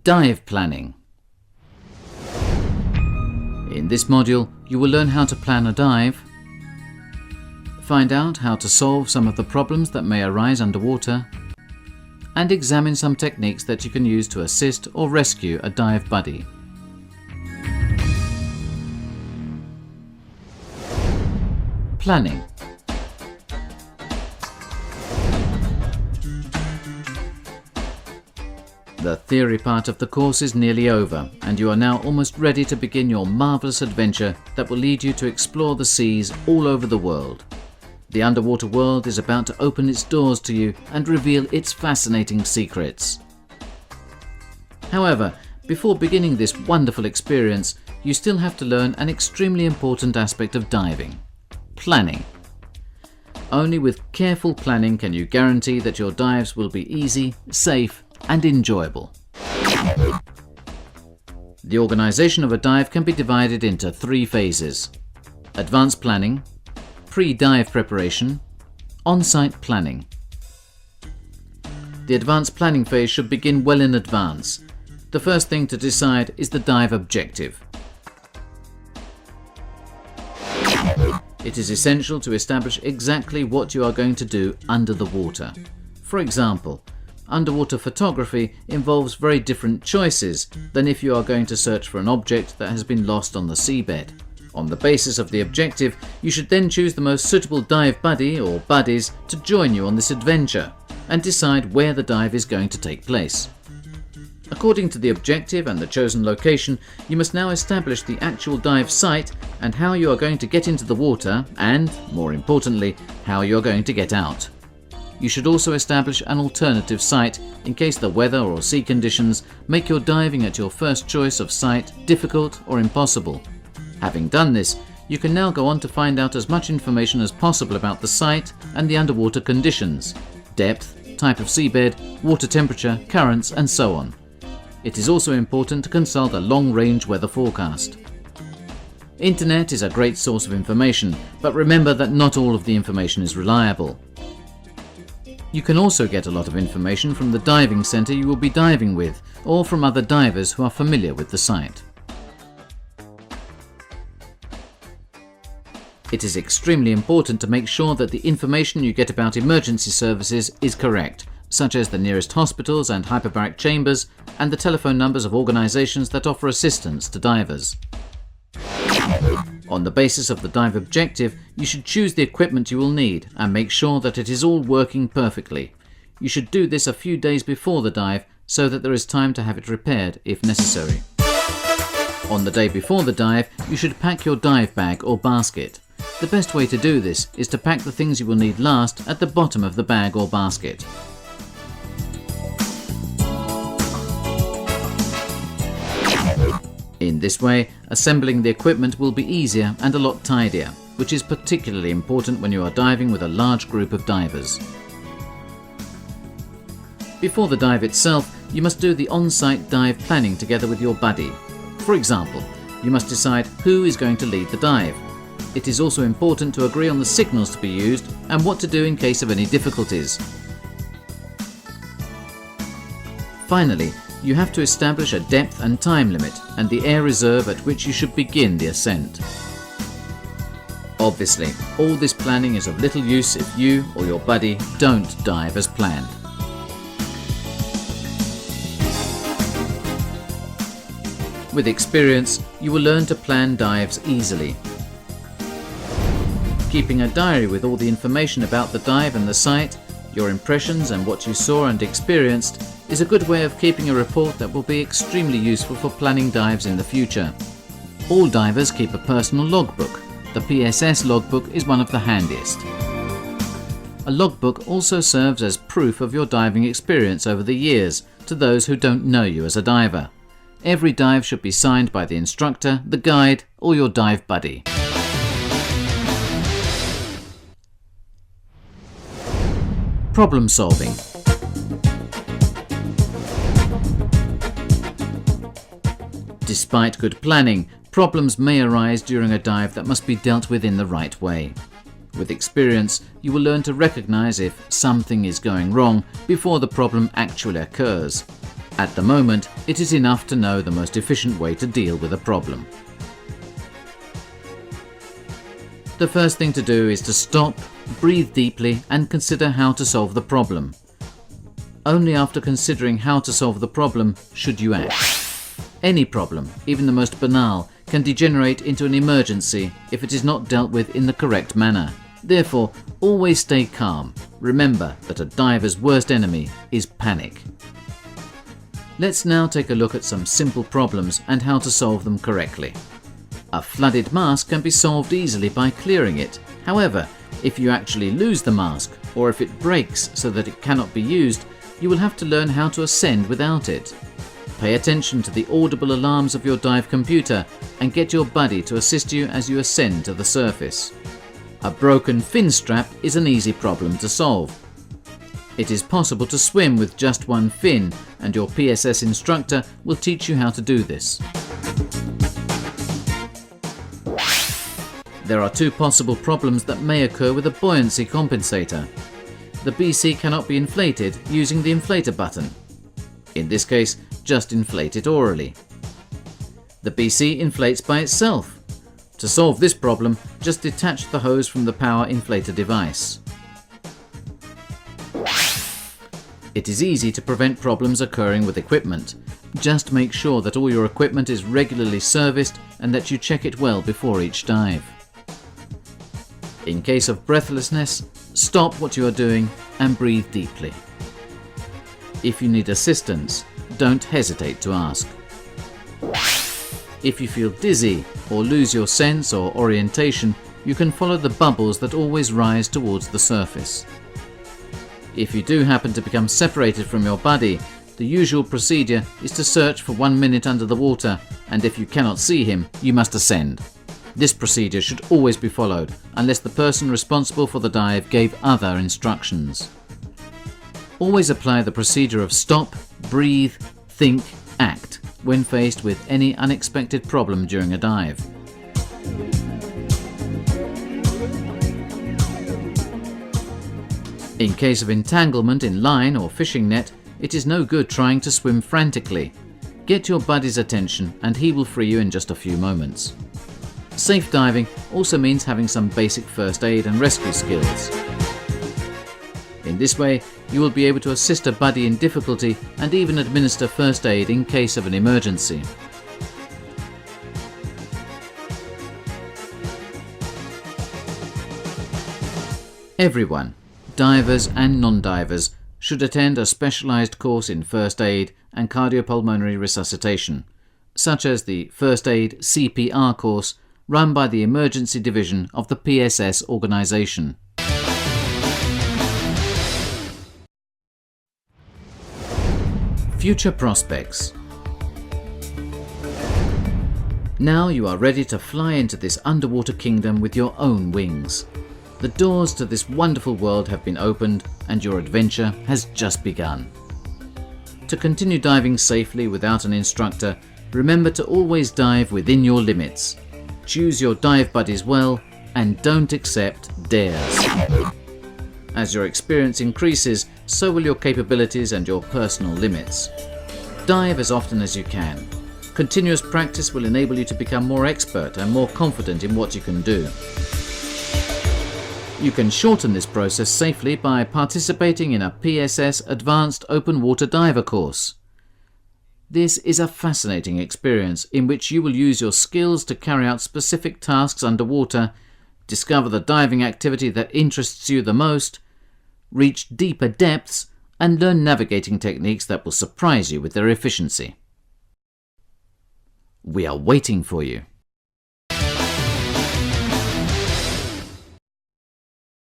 Dive planning. In this module, you will learn how to plan a dive, find out how to solve some of the problems that may arise underwater, and examine some techniques that you can use to assist or rescue a dive buddy. Planning. The theory part of the course is nearly over, and you are now almost ready to begin your marvelous adventure that will lead you to explore the seas all over the world. The underwater world is about to open its doors to you and reveal its fascinating secrets. However, before beginning this wonderful experience, you still have to learn an extremely important aspect of diving: planning. Only with careful planning can you guarantee that your dives will be easy, safe, and enjoyable. The organization of a dive can be divided into 3 phases: advanced planning, pre-dive preparation, on-site planning. The advanced planning phase should begin well in advance. The first thing to decide is the dive objective. It is essential to establish exactly what you are going to do under the water. For example, underwater photography involves very different choices than if you are going to search for an object that has been lost on the seabed. On the basis of the objective, you should then choose the most suitable dive buddy or buddies to join you on this adventure and decide where the dive is going to take place. According to the objective and the chosen location, you must now establish the actual dive site and how you are going to get into the water and, more importantly, how you are going to get out. You should also establish an alternative site in case the weather or sea conditions make your diving at your first choice of site difficult or impossible. Having done this, you can now go on to find out as much information as possible about the site and the underwater conditions: depth, type of seabed, water temperature, currents, and so on. It is also important to consult a long-range weather forecast. Internet is a great source of information, but remember that not all of the information is reliable. You can also get a lot of information from the diving center you will be diving with, or from other divers who are familiar with the site. It is extremely important to make sure that the information you get about emergency services is correct, such as the nearest hospitals and hyperbaric chambers, and the telephone numbers of organizations that offer assistance to divers. On the basis of the dive objective, you should choose the equipment you will need and make sure that it is all working perfectly. You should do this a few days before the dive so that there is time to have it repaired if necessary. On the day before the dive, you should pack your dive bag or basket. The best way to do this is to pack the things you will need last at the bottom of the bag or basket. In this way, assembling the equipment will be easier and a lot tidier, which is particularly important when you are diving with a large group of divers. Before the dive itself, you must do the on-site dive planning together with your buddy. For example, you must decide who is going to lead the dive. It is also important to agree on the signals to be used and what to do in case of any difficulties. Finally, you have to establish a depth and time limit and the air reserve at which you should begin the ascent. Obviously, all this planning is of little use if you or your buddy don't dive as planned. With experience, you will learn to plan dives easily. Keeping a diary with all the information about the dive and the site, your impressions and what you saw and experienced is a good way of keeping a report that will be extremely useful for planning dives in the future. All divers keep a personal logbook. The PSS logbook is one of the handiest. A logbook also serves as proof of your diving experience over the years to those who don't know you as a diver. Every dive should be signed by the instructor, the guide, or your dive buddy. Problem solving. Despite good planning, problems may arise during a dive that must be dealt with in the right way. With experience, you will learn to recognize if something is going wrong before the problem actually occurs. At the moment, it is enough to know the most efficient way to deal with a problem. The first thing to do is to stop, breathe deeply, and consider how to solve the problem. Only after considering how to solve the problem should you act. Any problem, even the most banal, can degenerate into an emergency if it is not dealt with in the correct manner. Therefore, always stay calm. Remember that a diver's worst enemy is panic. Let's now take a look at some simple problems and how to solve them correctly. A flooded mask can be solved easily by clearing it. However, if you actually lose the mask, or if it breaks so that it cannot be used, you will have to learn how to ascend without it. Pay attention to the audible alarms of your dive computer and get your buddy to assist you as you ascend to the surface. A broken fin strap is an easy problem to solve. It is possible to swim with just one fin, and your PSS instructor will teach you how to do this. There are two possible problems that may occur with a buoyancy compensator. The BC cannot be inflated using the inflator button. In this case, just inflate it orally. The BC inflates by itself. To solve this problem, just detach the hose from the power inflator device. It is easy to prevent problems occurring with equipment. Just make sure that all your equipment is regularly serviced and that you check it well before each dive. In case of breathlessness, stop what you are doing and breathe deeply. If you need assistance, don't hesitate to ask. If you feel dizzy or lose your sense or orientation, you can follow the bubbles that always rise towards the surface. If you do happen to become separated from your buddy, the usual procedure is to search for 1 minute under the water, and if you cannot see him, you must ascend. This procedure should always be followed, unless the person responsible for the dive gave other instructions. Always apply the procedure of stop, breathe, think, act when faced with any unexpected problem during a dive. In case of entanglement in line or fishing net, it is no good trying to swim frantically. Get your buddy's attention and he will free you in just a few moments. Safe diving also means having some basic first aid and rescue skills. In this way, you will be able to assist a buddy in difficulty and even administer first aid in case of an emergency. Everyone, divers and non-divers, should attend a specialized course in first aid and cardiopulmonary resuscitation, such as the First Aid CPR course run by the Emergency Division of the PSS organization. Future prospects. Now you are ready to fly into this underwater kingdom with your own wings. The doors to this wonderful world have been opened and your adventure has just begun. To continue diving safely without an instructor, remember to always dive within your limits. Choose your dive buddies well and don't accept dares. As your experience increases, so will your capabilities and your personal limits. Dive as often as you can. Continuous practice will enable you to become more expert and more confident in what you can do. You can shorten this process safely by participating in a PSS Advanced Open Water Diver course. This is a fascinating experience in which you will use your skills to carry out specific tasks underwater, discover the diving activity that interests you the most, reach deeper depths, and learn navigating techniques that will surprise you with their efficiency. We are waiting for you.